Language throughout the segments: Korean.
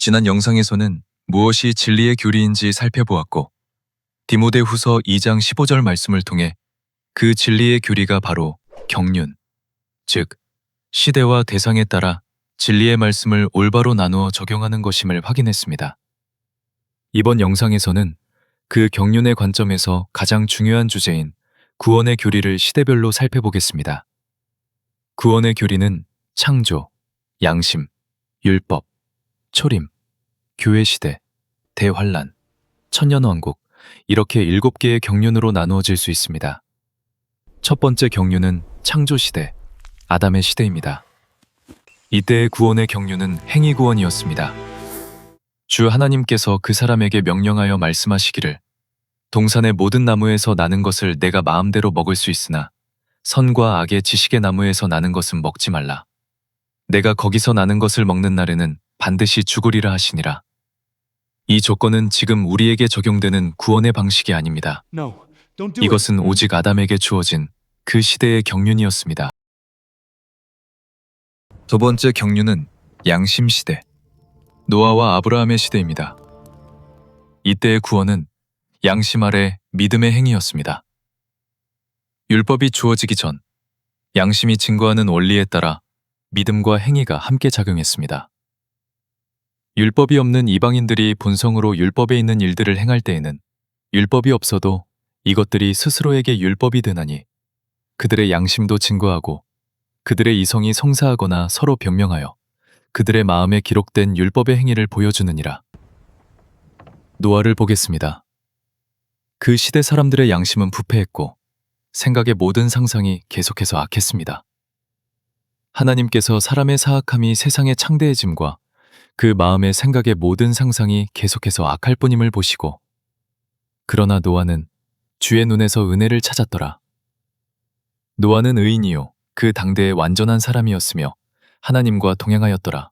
지난 영상에서는 무엇이 진리의 교리인지 살펴보았고, 디모데후서 2장 15절 말씀을 통해 그 진리의 교리가 바로 경륜, 즉 시대와 대상에 따라 진리의 말씀을 올바로 나누어 적용하는 것임을 확인했습니다. 이번 영상에서는 그 경륜의 관점에서 가장 중요한 주제인 구원의 교리를 시대별로 살펴보겠습니다. 구원의 교리는 창조, 양심, 율법, 초림, 교회시대, 대환란, 천년왕국 이렇게 7개의 경륜으로 나누어질 수 있습니다. 첫 번째 경륜은 창조시대, 아담의 시대입니다. 이때의 구원의 경륜은 행위구원이었습니다. 주 하나님께서 그 사람에게 명령하여 말씀하시기를 동산의 모든 나무에서 나는 것을 내가 마음대로 먹을 수 있으나 선과 악의 지식의 나무에서 나는 것은 먹지 말라. 내가 거기서 나는 것을 먹는 날에는 반드시 죽으리라 하시니라. 이 조건은 지금 우리에게 적용되는 구원의 방식이 아닙니다. 이것은 오직 아담에게 주어진 그 시대의 경륜이었습니다. 두 번째 경륜은 양심 시대, 노아와 아브라함의 시대입니다. 이때의 구원은 양심 아래 믿음의 행위였습니다. 율법이 주어지기 전 양심이 증거하는 원리에 따라 믿음과 행위가 함께 작용했습니다. 율법이 없는 이방인들이 본성으로 율법에 있는 일들을 행할 때에는 율법이 없어도 이것들이 스스로에게 율법이 되나니 그들의 양심도 증거하고 그들의 이성이 성사하거나 서로 변명하여 그들의 마음에 기록된 율법의 행위를 보여주느니라. 노아를 보겠습니다. 그 시대 사람들의 양심은 부패했고 생각의 모든 상상이 계속해서 악했습니다. 하나님께서 사람의 사악함이 세상의 창대해짐과 그 마음의 생각의 모든 상상이 계속해서 악할 뿐임을 보시고 그러나 노아는 주의 눈에서 은혜를 찾았더라. 노아는 의인이요 그 당대의 완전한 사람이었으며 하나님과 동행하였더라.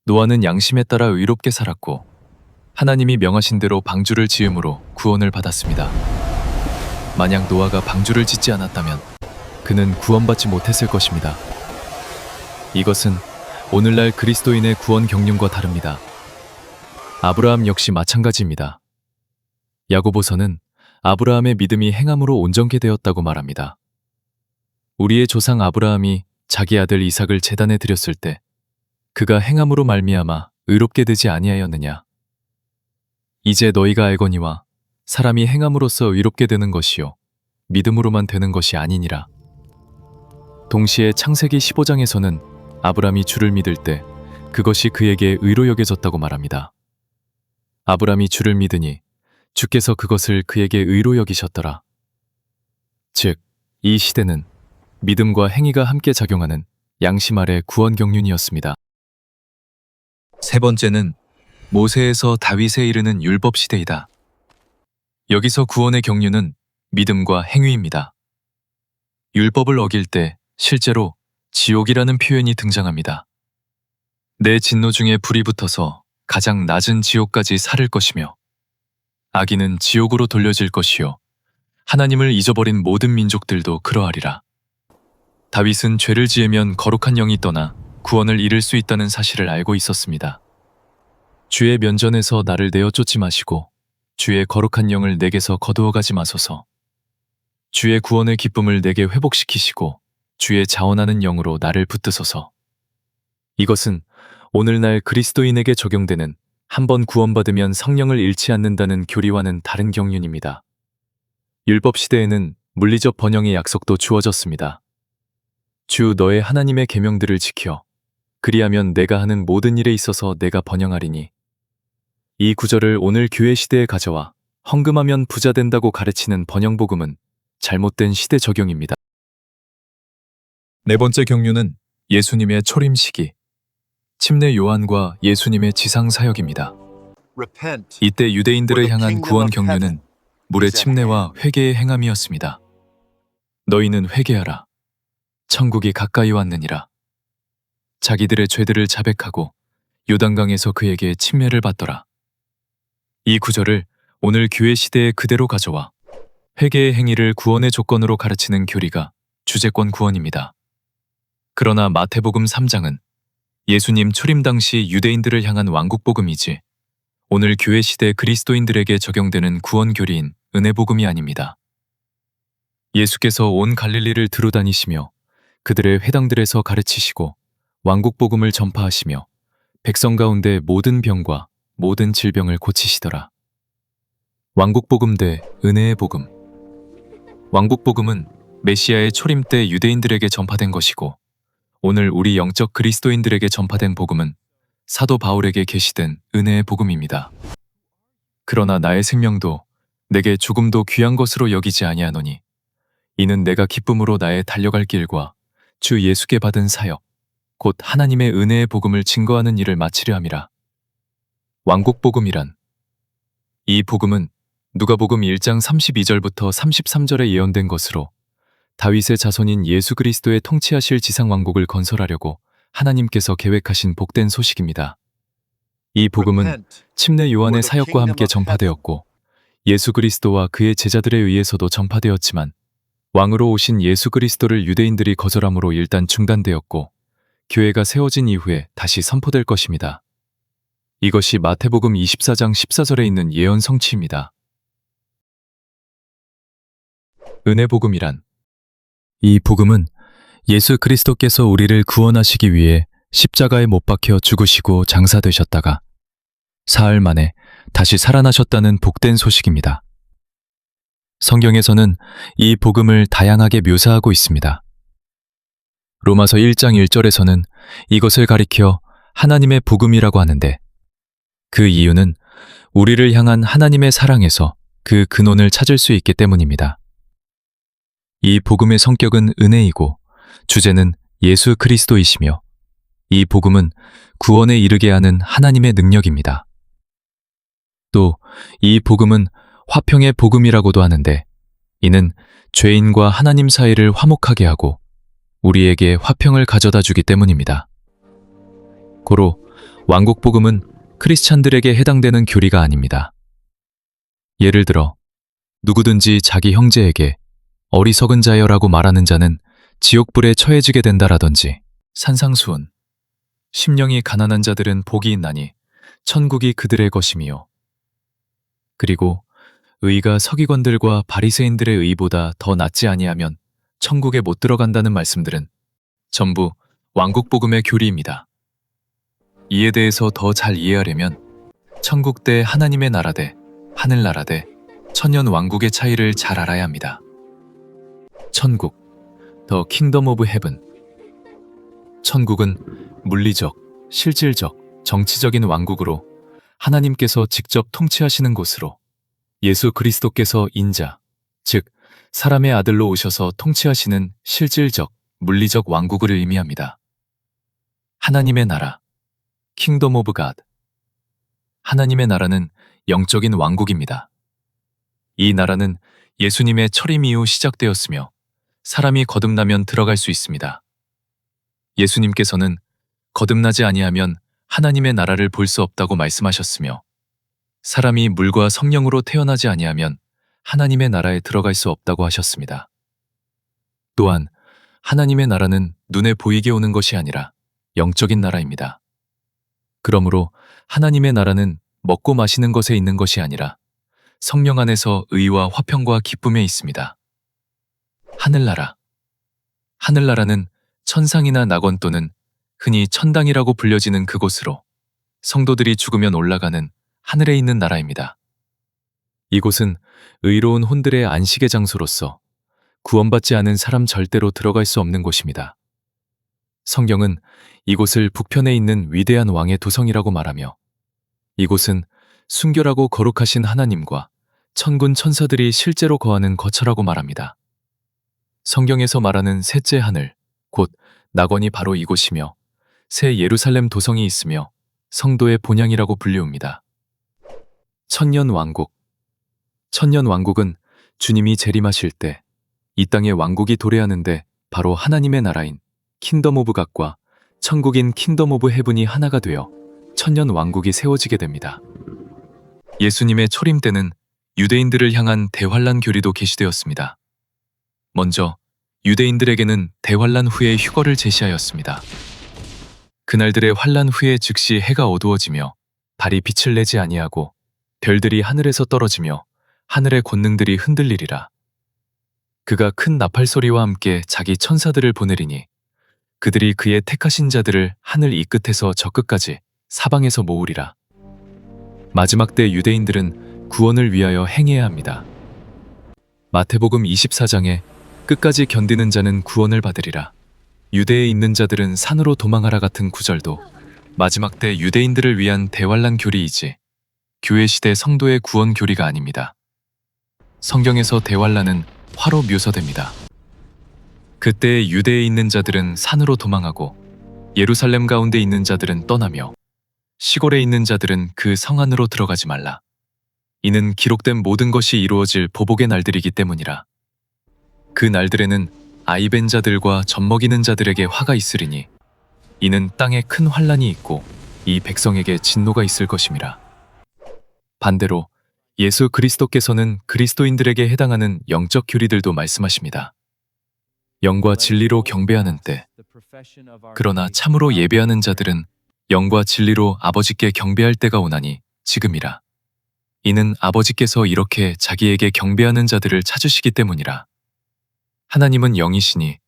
노아는 양심에 따라 의롭게 살았고 하나님이 명하신 대로 방주를 지음으로 구원을 받았습니다. 만약 노아가 방주를 짓지 않았다면 그는 구원받지 못했을 것입니다. 이것은 오늘날 그리스도인의 구원 경륜과 다릅니다. 아브라함 역시 마찬가지입니다. 야고보서는 아브라함의 믿음이 행함으로 온전케 되었다고 말합니다. 우리의 조상 아브라함이 자기 아들 이삭을 제단에 드렸을 때 그가 행함으로 말미암아 의롭게 되지 아니하였느냐. 이제 너희가 알거니와 사람이 행함으로써 의롭게 되는 것이요 믿음으로만 되는 것이 아니니라. 동시에 창세기 15장에서는 아브라함이 주를 믿을 때 그것이 그에게 의로 여겨졌다고 말합니다. 아브라함이 주를 믿으니 주께서 그것을 그에게 의로 여기셨더라. 즉, 이 시대는 믿음과 행위가 함께 작용하는 양심 아래 구원 경륜이었습니다. 세 번째는 모세에서 다윗에 이르는 율법 시대이다. 여기서 구원의 경륜은 믿음과 행위입니다. 율법을 어길 때 실제로 지옥이라는 표현이 등장합니다. 내 진노 중에 불이 붙어서 가장 낮은 지옥까지 사를 것이며 악인은 지옥으로 돌려질 것이요 하나님을 잊어버린 모든 민족들도 그러하리라. 다윗은 죄를 지으면 거룩한 영이 떠나 구원을 잃을 수 있다는 사실을 알고 있었습니다. 주의 면전에서 나를 내어 쫓지 마시고 주의 거룩한 영을 내게서 거두어 가지 마소서. 주의 구원의 기쁨을 내게 회복시키시고 주의 자원하는 영으로 나를 붙드소서. 이것은 오늘날 그리스도인에게 적용되는 한번 구원받으면 성령을 잃지 않는다는 교리와는 다른 경륜입니다. 율법 시대에는 물리적 번영의 약속도 주어졌습니다. 주 너의 하나님의 계명들을 지켜 그리하면 내가 하는 모든 일에 있어서 내가 번영하리니. 이 구절을 오늘 교회 시대에 가져와 헌금하면 부자 된다고 가르치는 번영복음은 잘못된 시대 적용입니다. 네 번째 경륜은 예수님의 초림 시기, 침례 요한과 예수님의 지상 사역입니다. 이때 유대인들을 향한 구원 경륜은 물의 침례와 회개의 행함이었습니다. 너희는 회개하라. 천국이 가까이 왔느니라. 자기들의 죄들을 자백하고 요단강에서 그에게 침례를 받더라. 이 구절을 오늘 교회 시대에 그대로 가져와 회개의 행위를 구원의 조건으로 가르치는 교리가 주제권 구원입니다. 그러나 마태복음 3장은 예수님 초림 당시 유대인들을 향한 왕국복음이지 오늘 교회 시대 그리스도인들에게 적용되는 구원 교리인 은혜복음이 아닙니다. 예수께서 온 갈릴리를 두루다니시며 그들의 회당들에서 가르치시고 왕국복음을 전파하시며 백성 가운데 모든 병과 모든 질병을 고치시더라. 왕국복음 대 은혜의 복음. 왕국복음은 메시아의 초림 때 유대인들에게 전파된 것이고 오늘 우리 영적 그리스도인들에게 전파된 복음은 사도 바울에게 계시된 은혜의 복음입니다. 그러나 나의 생명도 내게 조금도 귀한 것으로 여기지 아니하노니 이는 내가 기쁨으로 나의 달려갈 길과 주 예수께 받은 사역 곧 하나님의 은혜의 복음을 증거하는 일을 마치려 함이라. 왕국복음이란 이 복음은 누가복음 1장 32절부터 33절에 예언된 것으로 다윗의 자손인 예수 그리스도의 통치하실 지상 왕국을 건설하려고 하나님께서 계획하신 복된 소식입니다. 이 복음은 침례 요한의 사역과 함께 전파되었고 예수 그리스도와 그의 제자들에 의해서도 전파되었지만 왕으로 오신 예수 그리스도를 유대인들이 거절함으로 일단 중단되었고 교회가 세워진 이후에 다시 선포될 것입니다. 이것이 마태복음 24장 14절에 있는 예언 성취입니다. 은혜복음이란 이 복음은 예수 그리스도께서 우리를 구원하시기 위해 십자가에 못 박혀 죽으시고 장사되셨다가 사흘 만에 다시 살아나셨다는 복된 소식입니다. 성경에서는 이 복음을 다양하게 묘사하고 있습니다. 로마서 1장 1절에서는 이것을 가리켜 하나님의 복음이라고 하는데 그 이유는 우리를 향한 하나님의 사랑에서 그 근원을 찾을 수 있기 때문입니다. 이 복음의 성격은 은혜이고 주제는 예수 그리스도이시며 이 복음은 구원에 이르게 하는 하나님의 능력입니다. 또 이 복음은 화평의 복음이라고도 하는데 이는 죄인과 하나님 사이를 화목하게 하고 우리에게 화평을 가져다 주기 때문입니다. 고로 왕국복음은 크리스찬들에게 해당되는 교리가 아닙니다. 예를 들어 누구든지 자기 형제에게 어리석은 자여라고 말하는 자는 지옥불에 처해지게 된다라든지 산상수훈 심령이 가난한 자들은 복이 있나니 천국이 그들의 것이미요. 그리고 의가 서기관들과 바리새인들의 의보다 더 낫지 아니하면 천국에 못 들어간다는 말씀들은 전부 왕국복음의 교리입니다. 이에 대해서 더 잘 이해하려면 천국 대 하나님의 나라 대 하늘나라 대 천년 왕국의 차이를 잘 알아야 합니다. 천국, The Kingdom of Heaven. 천국은 물리적, 실질적, 정치적인 왕국으로 하나님께서 직접 통치하시는 곳으로 예수 그리스도께서 인자, 즉 사람의 아들로 오셔서 통치하시는 실질적, 물리적 왕국을 의미합니다. 하나님의 나라, Kingdom of God. 하나님의 나라는 영적인 왕국입니다. 이 나라는 예수님의 철임 이후 시작되었으며 사람이 거듭나면 들어갈 수 있습니다. 예수님께서는 거듭나지 아니하면 하나님의 나라를 볼 수 없다고 말씀하셨으며 사람이 물과 성령으로 태어나지 아니하면 하나님의 나라에 들어갈 수 없다고 하셨습니다. 또한 하나님의 나라는 눈에 보이게 오는 것이 아니라 영적인 나라입니다. 그러므로 하나님의 나라는 먹고 마시는 것에 있는 것이 아니라 성령 안에서 의와 화평과 기쁨에 있습니다. 하늘나라. 하늘나라는 천상이나 낙원 또는 흔히 천당이라고 불려지는 그곳으로 성도들이 죽으면 올라가는 하늘에 있는 나라입니다. 이곳은 의로운 혼들의 안식의 장소로서 구원받지 않은 사람 절대로 들어갈 수 없는 곳입니다. 성경은 이곳을 북편에 있는 위대한 왕의 도성이라고 말하며 이곳은 순결하고 거룩하신 하나님과 천군 천사들이 실제로 거하는 거처라고 말합니다. 성경에서 말하는 셋째 하늘, 곧 낙원이 바로 이곳이며 새 예루살렘 도성이 있으며 성도의 본향이라고 불리웁니다. 천년 왕국. 천년 왕국은 주님이 재림하실 때 이 땅의 왕국이 도래하는데 바로 하나님의 나라인 킹덤 오브 갓과 천국인 킹덤 오브 헤븐이 하나가 되어 천년 왕국이 세워지게 됩니다. 예수님의 초림 때는 유대인들을 향한 대환란 교리도 계시되었습니다. 먼저 유대인들에게는 대환란 후의 휴거를 제시하였습니다. 그날들의 환란 후에 즉시 해가 어두워지며 달이 빛을 내지 아니하고 별들이 하늘에서 떨어지며 하늘의 권능들이 흔들리리라. 그가 큰 나팔 소리와 함께 자기 천사들을 보내리니 그들이 그의 택하신 자들을 하늘 이 끝에서 저 끝까지 사방에서 모으리라. 마지막 때 유대인들은 구원을 위하여 행해야 합니다. 마태복음 24장에 끝까지 견디는 자는 구원을 받으리라. 유대에 있는 자들은 산으로 도망하라 같은 구절도 마지막 때 유대인들을 위한 대환란 교리이지 교회 시대 성도의 구원 교리가 아닙니다. 성경에서 대환란은 화로 묘사됩니다. 그때 유대에 있는 자들은 산으로 도망하고 예루살렘 가운데 있는 자들은 떠나며 시골에 있는 자들은 그 성 안으로 들어가지 말라. 이는 기록된 모든 것이 이루어질 보복의 날들이기 때문이라. 그 날들에는 아이벤 자들과 젖먹이는 자들에게 화가 있으리니 이는 땅에 큰 환란이 있고 이 백성에게 진노가 있을 것임이라. 반대로 예수 그리스도께서는 그리스도인들에게 해당하는 영적 교리들도 말씀하십니다. 영과 진리로 경배하는 때, 그러나 참으로 예배하는 자들은 영과 진리로 아버지께 경배할 때가 오나니 지금이라. 이는 아버지께서 이렇게 자기에게 경배하는 자들을 찾으시기 때문이라. 하나님은 영이시니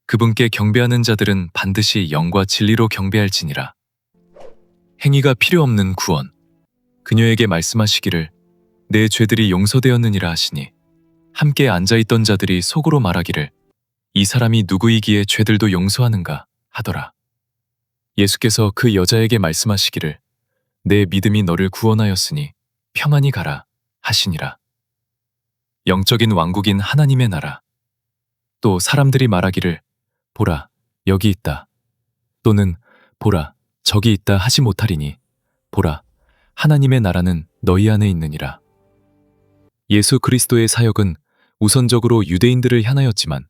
그분께 경배하는 자들은 반드시 영과 진리로 경배할지니라. 행위가 필요 없는 구원. 그녀에게 말씀하시기를 내 죄들이 용서되었느니라 하시니 함께 앉아있던 자들이 속으로 말하기를 이 사람이 누구이기에 죄들도 용서하는가 하더라. 예수께서 그 여자에게 말씀하시기를 내 믿음이 너를 구원하였으니 평안히 가라 하시니라. 영적인 왕국인 하나님의 나라. 또 사람들이 말하기를 보라 여기 있다 또는 보라 저기 있다 하지 못하리니 보라 하나님의 나라는 너희 안에 있느니라. 예수 그리스도의 사역은 우선적으로 유대인들을 향하였지만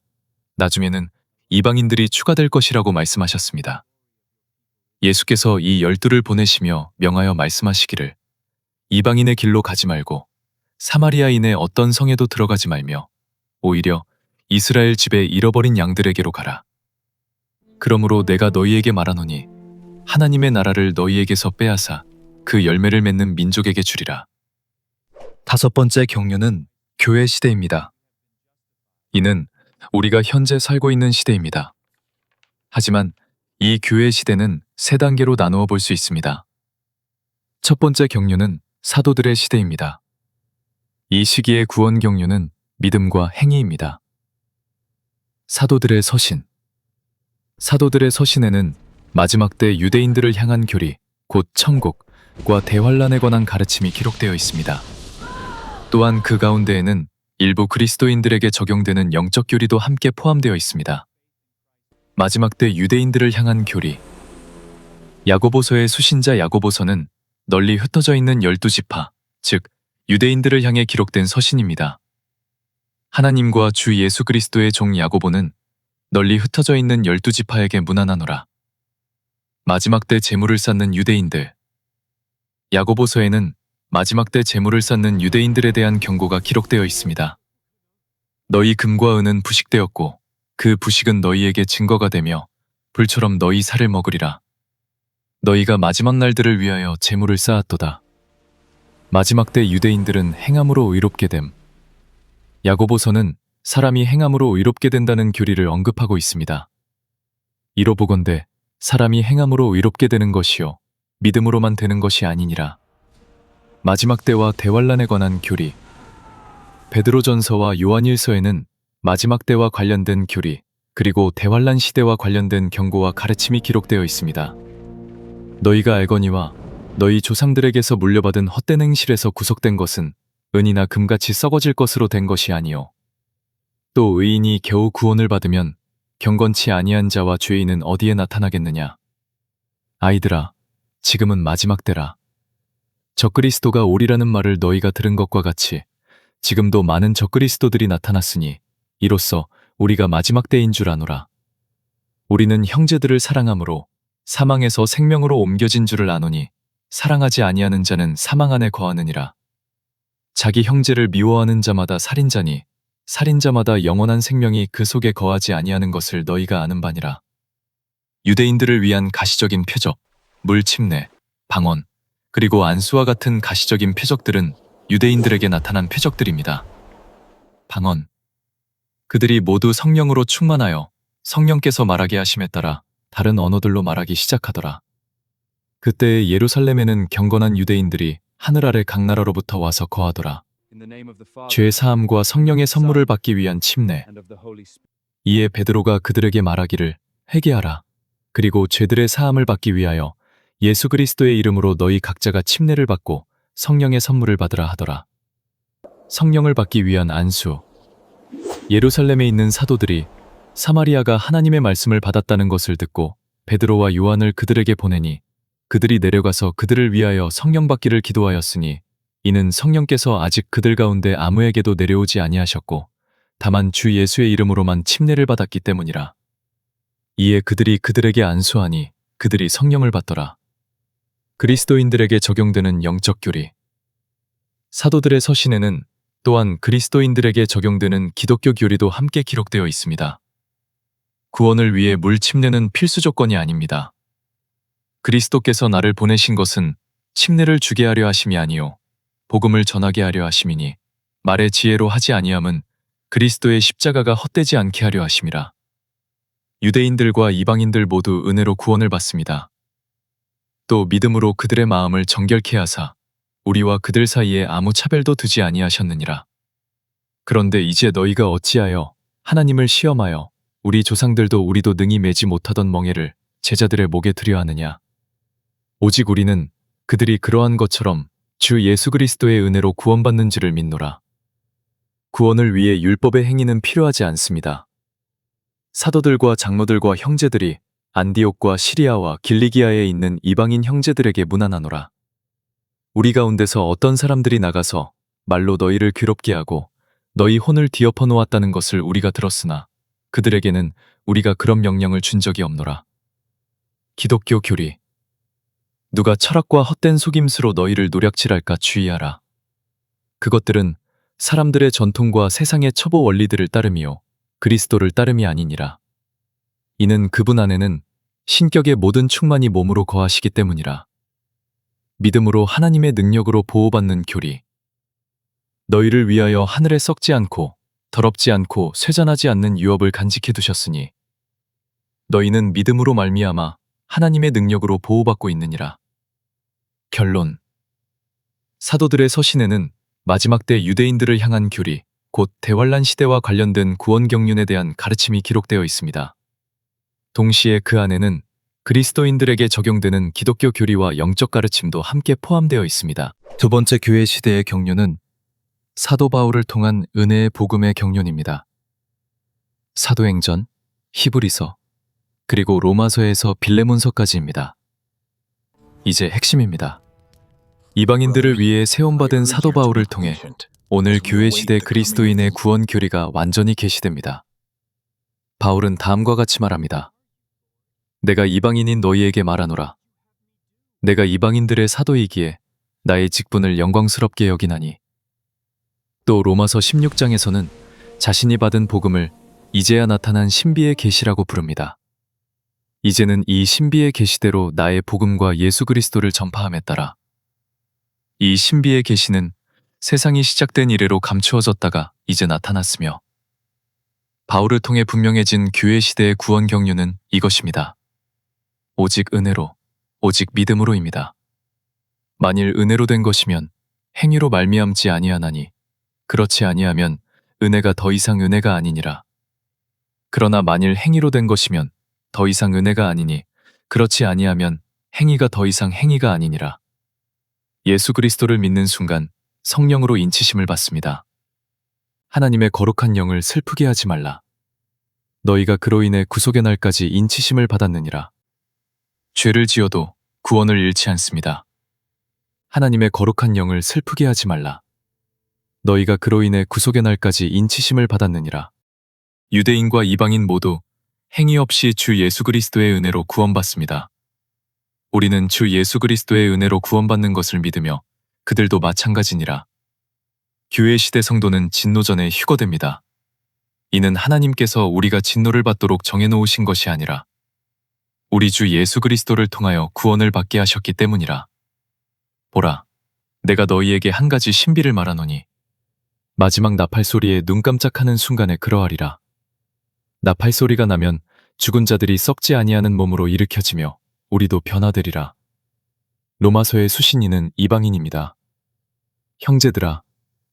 나중에는 이방인들이 추가될 것이라고 말씀하셨습니다. 예수께서 이 12를 보내시며 명하여 말씀하시기를 이방인의 길로 가지 말고 사마리아인의 어떤 성에도 들어가지 말며 오히려 이스라엘 집에 잃어버린 양들에게로 가라. 그러므로 내가 너희에게 말하노니 하나님의 나라를 너희에게서 빼앗아 그 열매를 맺는 민족에게 주리라. 5번째 경륜은 교회 시대입니다. 이는 우리가 현재 살고 있는 시대입니다. 하지만 이 교회 시대는 3단계로 나누어 볼 수 있습니다. 첫 번째 경륜은 사도들의 시대입니다. 이 시기의 구원 경륜은 믿음과 행위입니다. 사도들의 서신. 사도들의 서신에는 마지막 때 유대인들을 향한 교리, 곧 천국과 대환란에 관한 가르침이 기록되어 있습니다. 또한 그 가운데에는 일부 그리스도인들에게 적용되는 영적 교리도 함께 포함되어 있습니다. 마지막 때 유대인들을 향한 교리. 야고보서의 수신자 야고보서는 널리 흩어져 있는 12지파, 즉 유대인들을 향해 기록된 서신입니다. 하나님과 주 예수 그리스도의 종 야고보는 널리 흩어져 있는 12지파에게 문안하노라. 마지막 때 재물을 쌓는 유대인들. 야고보서에는 마지막 때 재물을 쌓는 유대인들에 대한 경고가 기록되어 있습니다. 너희 금과 은은 부식되었고 그 부식은 너희에게 증거가 되며 불처럼 너희 살을 먹으리라. 너희가 마지막 날들을 위하여 재물을 쌓았도다. 마지막 때 유대인들은 행함으로 의롭게 됨. 야고보서는 사람이 행함으로 의롭게 된다는 교리를 언급하고 있습니다. 이로 보건대 사람이 행함으로 의롭게 되는 것이요 믿음으로만 되는 것이 아니니라. 마지막 때와 대환란에 관한 교리. 베드로전서와 요한일서에는 마지막 때와 관련된 교리, 그리고 대환란 시대와 관련된 경고와 가르침이 기록되어 있습니다. 너희가 알거니와 너희 조상들에게서 물려받은 헛된 행실에서 구속된 것은 은이나 금같이 썩어질 것으로 된 것이 아니요 또 의인이 겨우 구원을 받으면 경건치 아니한 자와 죄인은 어디에 나타나겠느냐. 아이들아, 지금은 마지막 때라. 적그리스도가 오리라는 말을 너희가 들은 것과 같이 지금도 많은 적그리스도들이 나타났으니 이로써 우리가 마지막 때인 줄 아노라. 우리는 형제들을 사랑함으로 사망에서 생명으로 옮겨진 줄을 아노니 사랑하지 아니하는 자는 사망 안에 거하느니라. 자기 형제를 미워하는 자마다 살인자니 살인자마다 영원한 생명이 그 속에 거하지 아니하는 것을 너희가 아는 바니라. 유대인들을 위한 가시적인 표적, 물침례, 방언, 그리고 안수와 같은 가시적인 표적들은 유대인들에게 나타난 표적들입니다. 방언. 그들이 모두 성령으로 충만하여 성령께서 말하게 하심에 따라 다른 언어들로 말하기 시작하더라. 그때 예루살렘에는 경건한 유대인들이 하늘 아래 각 나라로부터 와서 거하더라. 죄 사함과 성령의 선물을 받기 위한 침례. 이에 베드로가 그들에게 말하기를 회개하라. 그리고 죄들의 사함을 받기 위하여 예수 그리스도의 이름으로 너희 각자가 침례를 받고 성령의 선물을 받으라 하더라. 성령을 받기 위한 안수. 예루살렘에 있는 사도들이 사마리아가 하나님의 말씀을 받았다는 것을 듣고 베드로와 요한을 그들에게 보내니 그들이 내려가서 그들을 위하여 성령 받기를 기도하였으니 이는 성령께서 아직 그들 가운데 아무에게도 내려오지 아니하셨고 다만 주 예수의 이름으로만 침례를 받았기 때문이라. 이에 그들이 그들에게 안수하니 그들이 성령을 받더라. 그리스도인들에게 적용되는 영적 교리. 사도들의 서신에는 또한 그리스도인들에게 적용되는 기독교 교리도 함께 기록되어 있습니다. 구원을 위해 물 침례는 필수 조건이 아닙니다. 그리스도께서 나를 보내신 것은 침례를 주게 하려 하심이 아니요 복음을 전하게 하려 하심이니 말의 지혜로 하지 아니함은 그리스도의 십자가가 헛되지 않게 하려 하심이라. 유대인들과 이방인들 모두 은혜로 구원을 받습니다. 또 믿음으로 그들의 마음을 정결케 하사 우리와 그들 사이에 아무 차별도 두지 아니하셨느니라. 그런데 이제 너희가 어찌하여 하나님을 시험하여 우리 조상들도 우리도 능히 매지 못하던 멍에를 제자들의 목에 드려 하느냐. 오직 우리는 그들이 그러한 것처럼 주 예수 그리스도의 은혜로 구원받는 줄을 믿노라. 구원을 위해 율법의 행위는 필요하지 않습니다. 사도들과 장로들과 형제들이 안디옥과 시리아와 길리기아에 있는 이방인 형제들에게 문안하노라. 우리 가운데서 어떤 사람들이 나가서 말로 너희를 괴롭게 하고 너희 혼을 뒤엎어 놓았다는 것을 우리가 들었으나 그들에게는 우리가 그런 명령을 준 적이 없노라. 기독교 교리. 누가 철학과 헛된 속임수로 너희를 노략질할까 주의하라. 그것들은 사람들의 전통과 세상의 첩보 원리들을 따름이요 그리스도를 따름이 아니니라. 이는 그분 안에는 신격의 모든 충만이 몸으로 거하시기 때문이라. 믿음으로 하나님의 능력으로 보호받는 교리. 너희를 위하여 하늘에 썩지 않고 더럽지 않고 쇠잔하지 않는 유업을 간직해 두셨으니 너희는 믿음으로 말미암아 하나님의 능력으로 보호받고 있느니라. 결론. 사도들의 서신에는 마지막 때 유대인들을 향한 교리, 곧 대환란 시대와 관련된 구원 경륜에 대한 가르침이 기록되어 있습니다. 동시에 그 안에는 그리스도인들에게 적용되는 기독교 교리와 영적 가르침도 함께 포함되어 있습니다. 두 번째 교회 시대의 경륜은 사도 바울을 통한 은혜의 복음의 경륜입니다. 사도행전, 히브리서, 그리고 로마서에서 빌레몬서까지입니다. 이제 핵심입니다. 이방인들을 위해 세움받은 사도 바울을 통해 오늘 교회 시대 그리스도인의 구원 교리가 완전히 계시됩니다. 바울은 다음과 같이 말합니다. 내가 이방인인 너희에게 말하노라. 내가 이방인들의 사도이기에 나의 직분을 영광스럽게 여기나니. 또 로마서 16장에서는 자신이 받은 복음을 이제야 나타난 신비의 계시라고 부릅니다. 이제는 이 신비의 계시대로 나의 복음과 예수 그리스도를 전파함에 따라 이 신비의 계시는 세상이 시작된 이래로 감추어졌다가 이제 나타났으며 바울을 통해 분명해진 교회 시대의 구원 경륜은 이것입니다. 오직 은혜로, 오직 믿음으로입니다. 만일 은혜로 된 것이면 행위로 말미암지 아니하나니 그렇지 아니하면 은혜가 더 이상 은혜가 아니니라. 그러나 만일 행위로 된 것이면 더 이상 은혜가 아니니 그렇지 아니하면 행위가 더 이상 행위가 아니니라. 예수 그리스도를 믿는 순간 성령으로 인치심을 받습니다. 하나님의 거룩한 영을 슬프게 하지 말라. 너희가 그로 인해 구속의 날까지 인치심을 받았느니라. 죄를 지어도 구원을 잃지 않습니다. 하나님의 거룩한 영을 슬프게 하지 말라. 너희가 그로 인해 구속의 날까지 인치심을 받았느니라. 유대인과 이방인 모두 행위 없이 주 예수 그리스도의 은혜로 구원받습니다. 우리는 주 예수 그리스도의 은혜로 구원받는 것을 믿으며 그들도 마찬가지니라. 교회 시대 성도는 진노 전에 휴거됩니다. 이는 하나님께서 우리가 진노를 받도록 정해놓으신 것이 아니라 우리 주 예수 그리스도를 통하여 구원을 받게 하셨기 때문이라. 보라, 내가 너희에게 한 가지 신비를 말하노니 마지막 나팔 소리에 눈 깜짝하는 순간에 그러하리라. 나팔 소리가 나면 죽은 자들이 썩지 아니하는 몸으로 일으켜지며 우리도 변화되리라. 로마서의 수신인은 이방인입니다. 형제들아,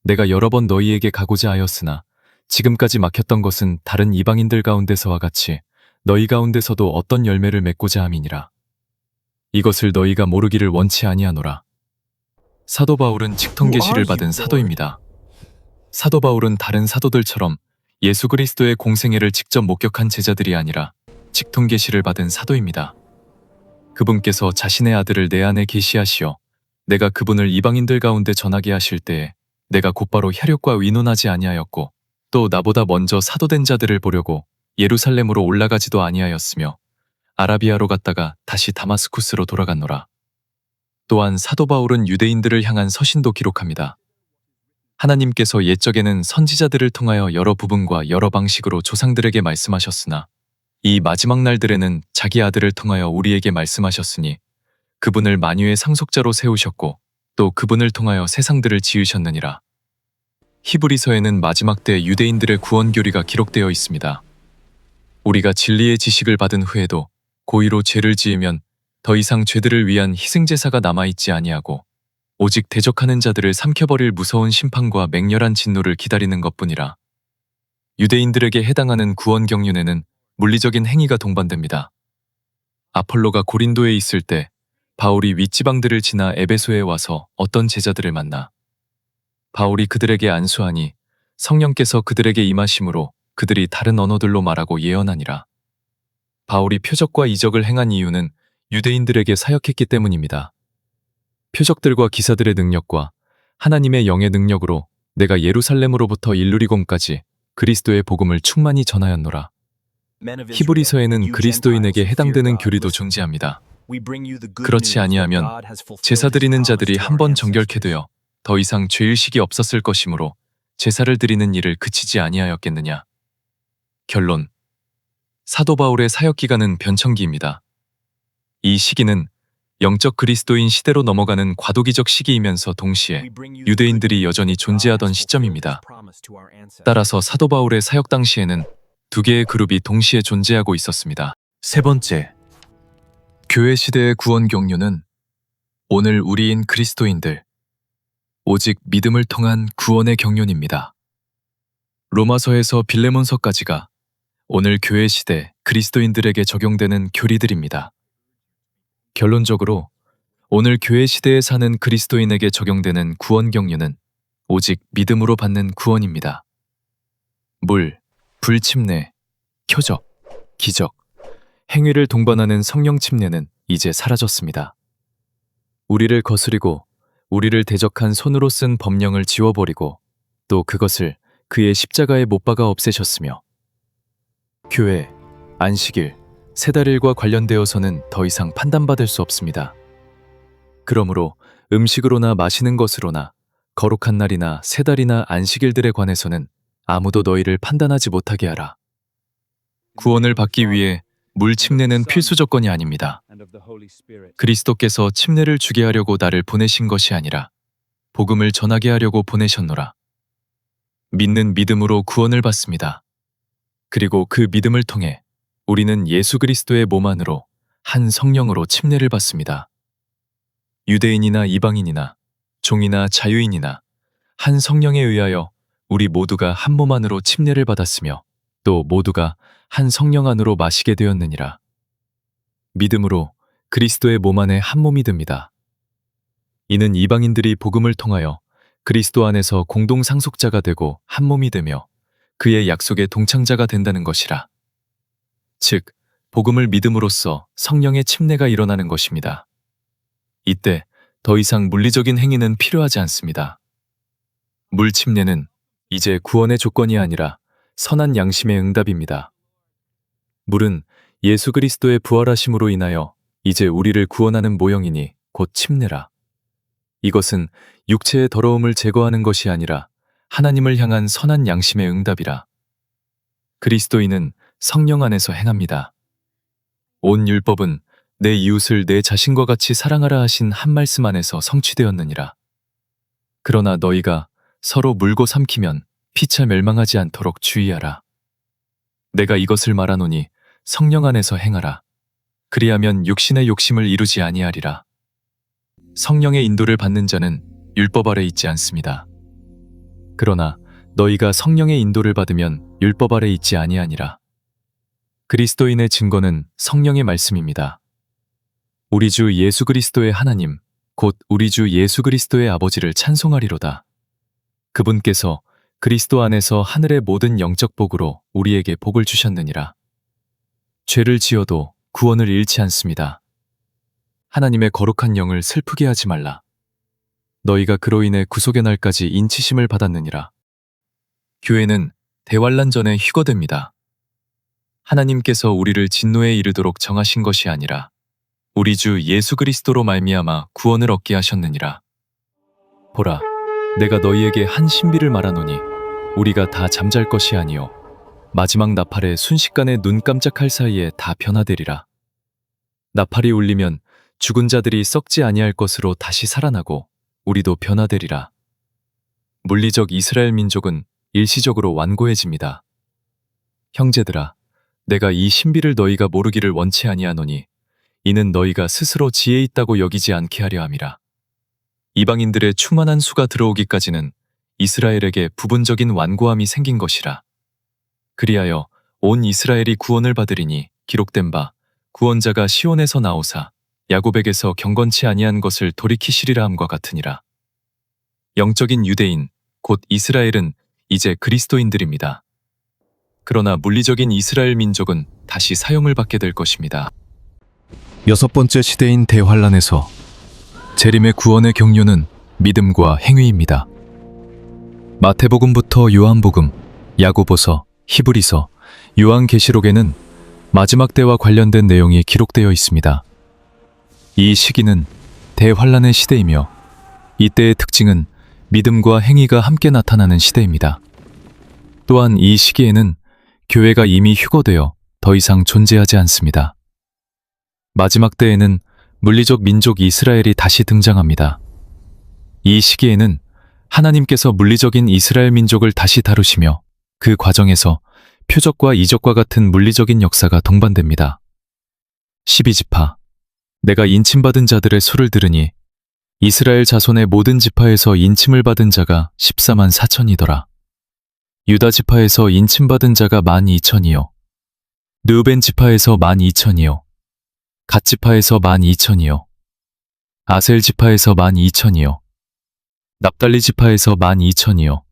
내가 여러 번 너희에게 가고자 하였으나 지금까지 막혔던 것은 다른 이방인들 가운데서와 같이 너희 가운데서도 어떤 열매를 맺고자 함이니라. 이것을 너희가 모르기를 원치 아니하노라. 사도 바울은 직통 계시를 받은 사도입니다. 사도 바울은 다른 사도들처럼 예수 그리스도의 공생애를 직접 목격한 제자들이 아니라 직통 계시를 받은 사도입니다. 그분께서 자신의 아들을 내 안에 계시하시어 내가 그분을 이방인들 가운데 전하게 하실 때에 내가 곧바로 혈육과 의논하지 아니하였고 또 나보다 먼저 사도된 자들을 보려고 예루살렘으로 올라가지도 아니하였으며 아라비아로 갔다가 다시 다마스쿠스로 돌아갔노라. 또한 사도 바울은 유대인들을 향한 서신도 기록합니다. 하나님께서 옛적에는 선지자들을 통하여 여러 부분과 여러 방식으로 조상들에게 말씀하셨으나 이 마지막 날들에는 자기 아들을 통하여 우리에게 말씀하셨으니 그분을 만유의 상속자로 세우셨고 또 그분을 통하여 세상들을 지으셨느니라. 히브리서에는 마지막 때 유대인들의 구원 교리가 기록되어 있습니다. 우리가 진리의 지식을 받은 후에도 고의로 죄를 지으면 더 이상 죄들을 위한 희생제사가 남아있지 아니하고 오직 대적하는 자들을 삼켜버릴 무서운 심판과 맹렬한 진노를 기다리는 것뿐이라. 유대인들에게 해당하는 구원 경륜에는 물리적인 행위가 동반됩니다. 아폴로가 고린도에 있을 때 바울이 윗지방들을 지나 에베소에 와서 어떤 제자들을 만나 바울이 그들에게 안수하니 성령께서 그들에게 임하심으로 그들이 다른 언어들로 말하고 예언하니라. 바울이 표적과 이적을 행한 이유는 유대인들에게 사역했기 때문입니다. 표적들과 기사들의 능력과 하나님의 영의 능력으로 내가 예루살렘으로부터 일루리곰까지 그리스도의 복음을 충만히 전하였노라. 히브리서에는 그리스도인에게 해당되는 교리도 존재합니다. 그렇지 아니하면 제사 드리는 자들이 한 번 정결케 되어 더 이상 죄의식이 없었을 것이므로 제사를 드리는 일을 그치지 아니하였겠느냐. 결론. 사도 바울의 사역 기간은 변천기입니다. 이 시기는 영적 그리스도인 시대로 넘어가는 과도기적 시기이면서 동시에 유대인들이 여전히 존재하던 시점입니다. 따라서 사도 바울의 사역 당시에는 두 개의 그룹이 동시에 존재하고 있었습니다. 세 번째, 교회 시대의 구원 경륜은 오늘 우리인 그리스도인들, 오직 믿음을 통한 구원의 경륜입니다. 로마서에서 빌레몬서까지가 오늘 교회 시대 그리스도인들에게 적용되는 교리들입니다. 결론적으로 오늘 교회 시대에 사는 그리스도인에게 적용되는 구원 경륜은 오직 믿음으로 받는 구원입니다. 물, 불 침례, 표적, 기적, 행위를 동반하는 성령 침례는 이제 사라졌습니다. 우리를 거스리고 우리를 대적한 손으로 쓴 법령을 지워버리고 또 그것을 그의 십자가에 못 박아 없애셨으며 교회, 안식일, 세달일과 관련되어서는 더 이상 판단받을 수 없습니다. 그러므로 음식으로나 마시는 것으로나 거룩한 날이나 세달이나 안식일들에 관해서는 아무도 너희를 판단하지 못하게 하라. 구원을 받기 위해 물 침례는 필수 조건이 아닙니다. 그리스도께서 침례를 주게 하려고 나를 보내신 것이 아니라 복음을 전하게 하려고 보내셨노라. 믿는 믿음으로 구원을 받습니다. 그리고 그 믿음을 통해 우리는 예수 그리스도의 몸 안으로 한 성령으로 침례를 받습니다. 유대인이나 이방인이나 종이나 자유인이나 한 성령에 의하여 우리 모두가 한 몸 안으로 침례를 받았으며 또 모두가 한 성령 안으로 마시게 되었느니라. 믿음으로 그리스도의 몸 안에 한 몸이 됩니다. 이는 이방인들이 복음을 통하여 그리스도 안에서 공동 상속자가 되고 한 몸이 되며 그의 약속의 동창자가 된다는 것이라. 즉, 복음을 믿음으로써 성령의 침례가 일어나는 것입니다. 이때 더 이상 물리적인 행위는 필요하지 않습니다. 물 침례는 이제 구원의 조건이 아니라 선한 양심의 응답입니다. 물은 예수 그리스도의 부활하심으로 인하여 이제 우리를 구원하는 모형이니 곧 침례라. 이것은 육체의 더러움을 제거하는 것이 아니라 하나님을 향한 선한 양심의 응답이라. 그리스도인은 성령 안에서 행합니다. 온 율법은 내 이웃을 내 자신과 같이 사랑하라 하신 한 말씀 안에서 성취되었느니라. 그러나 너희가 서로 물고 삼키면 피차 멸망하지 않도록 주의하라. 내가 이것을 말하노니 성령 안에서 행하라. 그리하면 육신의 욕심을 이루지 아니하리라. 성령의 인도를 받는 자는 율법 아래 있지 않습니다. 그러나 너희가 성령의 인도를 받으면 율법 아래 있지 아니하니라. 그리스도인의 증거는 성령의 말씀입니다. 우리 주 예수 그리스도의 하나님, 곧 우리 주 예수 그리스도의 아버지를 찬송하리로다. 그분께서 그리스도 안에서 하늘의 모든 영적 복으로 우리에게 복을 주셨느니라. 죄를 지어도 구원을 잃지 않습니다. 하나님의 거룩한 영을 슬프게 하지 말라. 너희가 그로 인해 구속의 날까지 인치심을 받았느니라. 교회는 대환란 전에 휴거됩니다. 하나님께서 우리를 진노에 이르도록 정하신 것이 아니라 우리 주 예수 그리스도로 말미암아 구원을 얻게 하셨느니라. 보라, 내가 너희에게 한 신비를 말하노니 우리가 다 잠잘 것이 아니요 마지막 나팔에 순식간에 눈 깜짝할 사이에 다 변화되리라. 나팔이 울리면 죽은 자들이 썩지 아니할 것으로 다시 살아나고 우리도 변화되리라. 물리적 이스라엘 민족은 일시적으로 완고해집니다. 형제들아, 내가 이 신비를 너희가 모르기를 원치 아니하노니 이는 너희가 스스로 지혜 있다고 여기지 않게 하려 함이라. 이방인들의 충만한 수가 들어오기까지는 이스라엘에게 부분적인 완고함이 생긴 것이라. 그리하여 온 이스라엘이 구원을 받으리니 기록된 바 구원자가 시온에서 나오사 야곱에게서 경건치 아니한 것을 돌이키시리라 함과 같으니라. 영적인 유대인 곧 이스라엘은 이제 그리스도인들입니다. 그러나 물리적인 이스라엘 민족은 다시 사형을 받게 될 것입니다. 여섯 번째 시대인 대환란에서 재림의 구원의 경륜은 믿음과 행위입니다. 마태복음부터 요한복음, 야고보서, 히브리서, 요한계시록에는 마지막 때와 관련된 내용이 기록되어 있습니다. 이 시기는 대환란의 시대이며 이때의 특징은 믿음과 행위가 함께 나타나는 시대입니다. 또한 이 시기에는 교회가 이미 휴거되어 더 이상 존재하지 않습니다. 마지막 때에는 물리적 민족 이스라엘이 다시 등장합니다. 이 시기에는 하나님께서 물리적인 이스라엘 민족을 다시 다루시며 그 과정에서 표적과 이적과 같은 물리적인 역사가 동반됩니다. 12지파, 내가 인침받은 자들의 수를 들으니 이스라엘 자손의 모든 지파에서 인침을 받은 자가 14만 4천이더라. 유다 지파에서 인침받은 자가 12,000이요. 르우벤 지파에서 12,000이요. 갓 지파에서 12,000이요. 아셀 지파에서 12,000이요. 납달리 지파에서 12,000이요.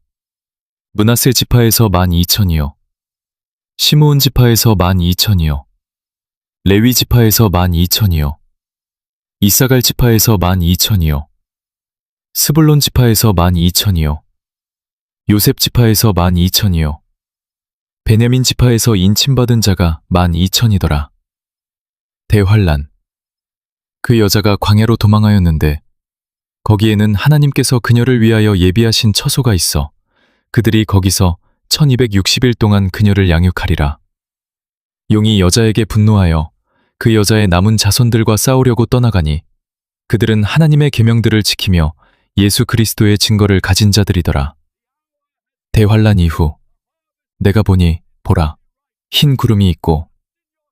므낫세 지파에서 12,000이요. 시므온 지파에서 12,000이요. 레위 지파에서 12,000이요. 이사갈 지파에서 12,000이요. 스불론 지파에서 12,000이요. 요셉 지파에서 12,000이요. 베냐민 지파에서 인침받은 자가 12,000이더라. 대환란. 그 여자가 광야로 도망하였는데 거기에는 하나님께서 그녀를 위하여 예비하신 처소가 있어 그들이 거기서 1260일 동안 그녀를 양육하리라. 용이 여자에게 분노하여 그 여자의 남은 자손들과 싸우려고 떠나가니 그들은 하나님의 계명들을 지키며 예수 그리스도의 증거를 가진 자들이더라. 대환란 이후 내가 보니 보라, 흰 구름이 있고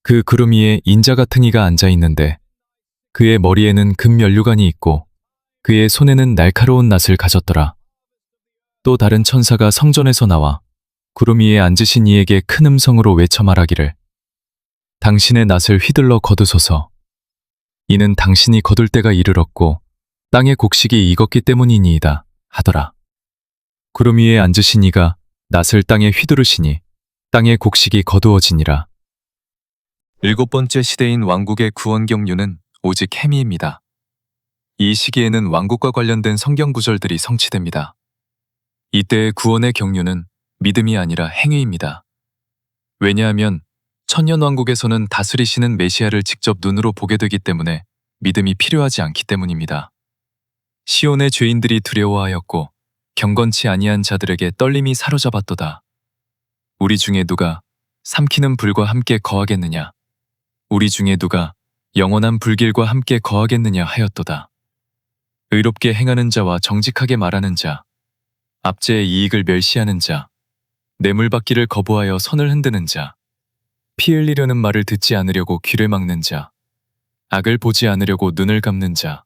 그 구름 위에 인자 같은 이가 앉아 있는데 그의 머리에는 금면류관이 있고 그의 손에는 날카로운 낫을 가졌더라. 또 다른 천사가 성전에서 나와 구름 위에 앉으신 이에게 큰 음성으로 외쳐 말하기를 당신의 낫을 휘둘러 거두소서. 이는 당신이 거둘 때가 이르렀고 땅의 곡식이 익었기 때문이니이다 하더라. 구름 위에 앉으신 이가 낫을 땅에 휘두르시니 땅의 곡식이 거두어지니라. 일곱 번째 시대인 왕국의 구원 경륜은 오직 행위입니다. 이 시기에는 왕국과 관련된 성경 구절들이 성취됩니다. 이때의 구원의 경륜은 믿음이 아니라 행위입니다. 왜냐하면 천년왕국에서는 다스리시는 메시아를 직접 눈으로 보게 되기 때문에 믿음이 필요하지 않기 때문입니다. 시온의 죄인들이 두려워하였고 경건치 아니한 자들에게 떨림이 사로잡았도다. 우리 중에 누가 삼키는 불과 함께 거하겠느냐? 우리 중에 누가 영원한 불길과 함께 거하겠느냐 하였도다. 의롭게 행하는 자와 정직하게 말하는 자, 압제의 이익을 멸시하는 자, 뇌물 받기를 거부하여 손을 흔드는 자, 피 흘리려는 말을 듣지 않으려고 귀를 막는 자, 악을 보지 않으려고 눈을 감는 자,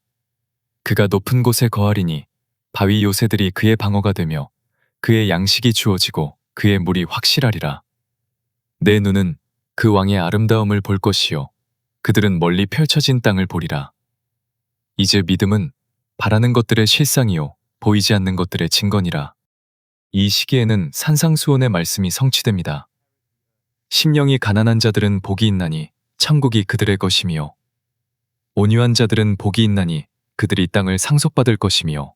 그가 높은 곳에 거하리니 바위 요새들이 그의 방어가 되며 그의 양식이 주어지고 그의 물이 확실하리라. 내 눈은 그 왕의 아름다움을 볼 것이요 그들은 멀리 펼쳐진 땅을 보리라. 이제 믿음은 바라는 것들의 실상이요 보이지 않는 것들의 증거니라. 이 시기에는 산상수훈의 말씀이 성취됩니다. 심령이 가난한 자들은 복이 있나니 천국이 그들의 것이며 온유한 자들은 복이 있나니 그들이 땅을 상속받을 것이며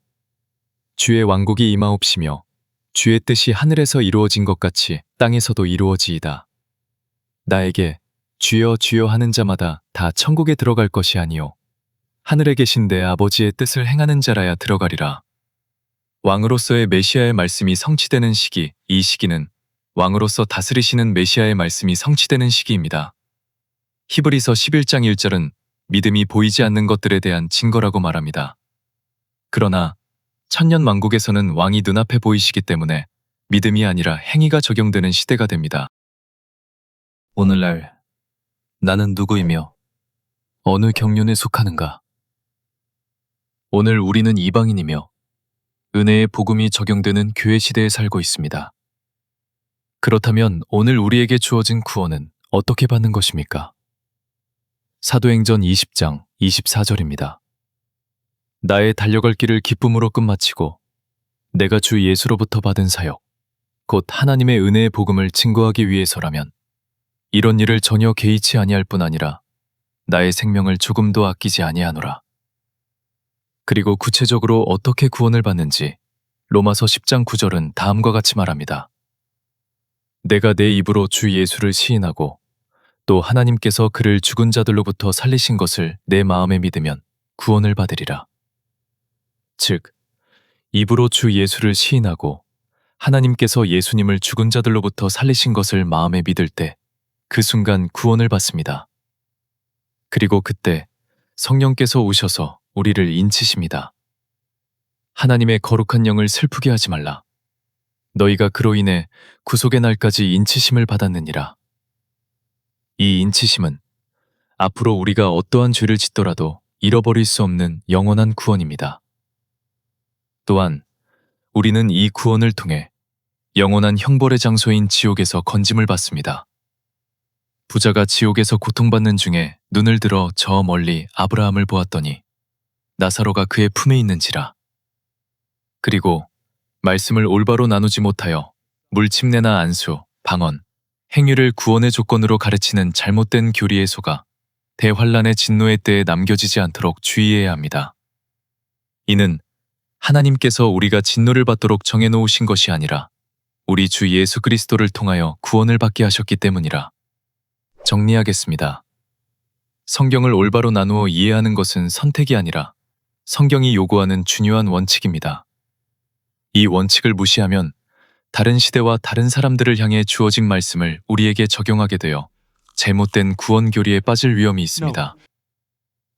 주의 왕국이 임하옵시며 주의 뜻이 하늘에서 이루어진 것 같이 땅에서도 이루어지이다. 나에게 주여 주여 하는 자마다 다 천국에 들어갈 것이 아니요 하늘에 계신 내 아버지의 뜻을 행하는 자라야 들어가리라. 왕으로서의 메시아의 말씀이 성취되는 시기, 이 시기는 왕으로서 다스리시는 메시아의 말씀이 성취되는 시기입니다. 히브리서 11장 1절은 믿음이 보이지 않는 것들에 대한 증거라고 말합니다. 그러나 천년 왕국에서는 왕이 눈앞에 보이시기 때문에 믿음이 아니라 행위가 적용되는 시대가 됩니다. 오늘날 나는 누구이며 어느 경륜에 속하는가? 오늘 우리는 이방인이며 은혜의 복음이 적용되는 교회 시대에 살고 있습니다. 그렇다면 오늘 우리에게 주어진 구원은 어떻게 받는 것입니까? 사도행전 20장 24절입니다. 나의 달려갈 길을 기쁨으로 끝마치고 내가 주 예수로부터 받은 사역, 곧 하나님의 은혜의 복음을 증거하기 위해서라면 이런 일을 전혀 개의치 아니할 뿐 아니라 나의 생명을 조금도 아끼지 아니하노라. 그리고 구체적으로 어떻게 구원을 받는지 로마서 10장 9절은 다음과 같이 말합니다. 내가 내 입으로 주 예수를 시인하고 또 하나님께서 그를 죽은 자들로부터 살리신 것을 내 마음에 믿으면 구원을 받으리라. 즉, 입으로 주 예수를 시인하고 하나님께서 예수님을 죽은 자들로부터 살리신 것을 마음에 믿을 때 그 순간 구원을 받습니다. 그리고 그때 성령께서 오셔서 우리를 인치십니다. 하나님의 거룩한 영을 슬프게 하지 말라. 너희가 그로 인해 구속의 날까지 인치심을 받았느니라. 이 인치심은 앞으로 우리가 어떠한 죄를 짓더라도 잃어버릴 수 없는 영원한 구원입니다. 또한 우리는 이 구원을 통해 영원한 형벌의 장소인 지옥에서 건짐을 받습니다. 부자가 지옥에서 고통받는 중에 눈을 들어 저 멀리 아브라함을 보았더니 나사로가 그의 품에 있는지라. 그리고 말씀을 올바로 나누지 못하여 물침례나 안수, 방언, 행위를 구원의 조건으로 가르치는 잘못된 교리에 속아 대환란의 진노의 때에 남겨지지 않도록 주의해야 합니다. 이는 하나님께서 우리가 진노를 받도록 정해놓으신 것이 아니라 우리 주 예수 그리스도를 통하여 구원을 받게 하셨기 때문이라. 정리하겠습니다. 성경을 올바로 나누어 이해하는 것은 선택이 아니라 성경이 요구하는 중요한 원칙입니다. 이 원칙을 무시하면 다른 시대와 다른 사람들을 향해 주어진 말씀을 우리에게 적용하게 되어 잘못된 구원 교리에 빠질 위험이 있습니다.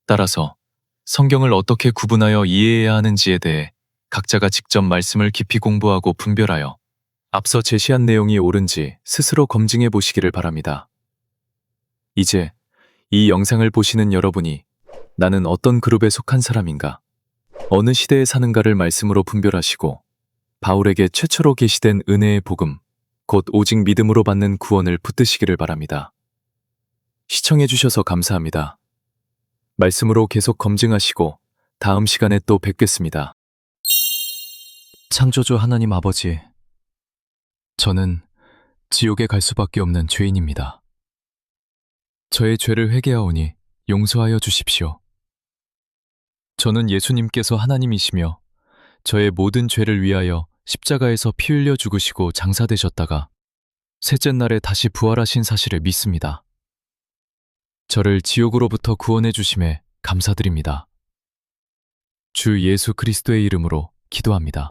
따라서 성경을 어떻게 구분하여 이해해야 하는지에 대해 각자가 직접 말씀을 깊이 공부하고 분별하여 앞서 제시한 내용이 옳은지 스스로 검증해 보시기를 바랍니다. 이제 이 영상을 보시는 여러분이 나는 어떤 그룹에 속한 사람인가, 어느 시대에 사는가를 말씀으로 분별하시고 바울에게 최초로 계시된 은혜의 복음, 곧 오직 믿음으로 받는 구원을 붙드시기를 바랍니다. 시청해 주셔서 감사합니다. 말씀으로 계속 검증하시고 다음 시간에 또 뵙겠습니다. 창조주 하나님 아버지, 저는 지옥에 갈 수밖에 없는 죄인입니다. 저의 죄를 회개하오니 용서하여 주십시오. 저는 예수님께서 하나님이시며 저의 모든 죄를 위하여 십자가에서 피 흘려 죽으시고 장사되셨다가 셋째 날에 다시 부활하신 사실을 믿습니다. 저를 지옥으로부터 구원해 주심에 감사드립니다. 주 예수 그리스도의 이름으로 기도합니다.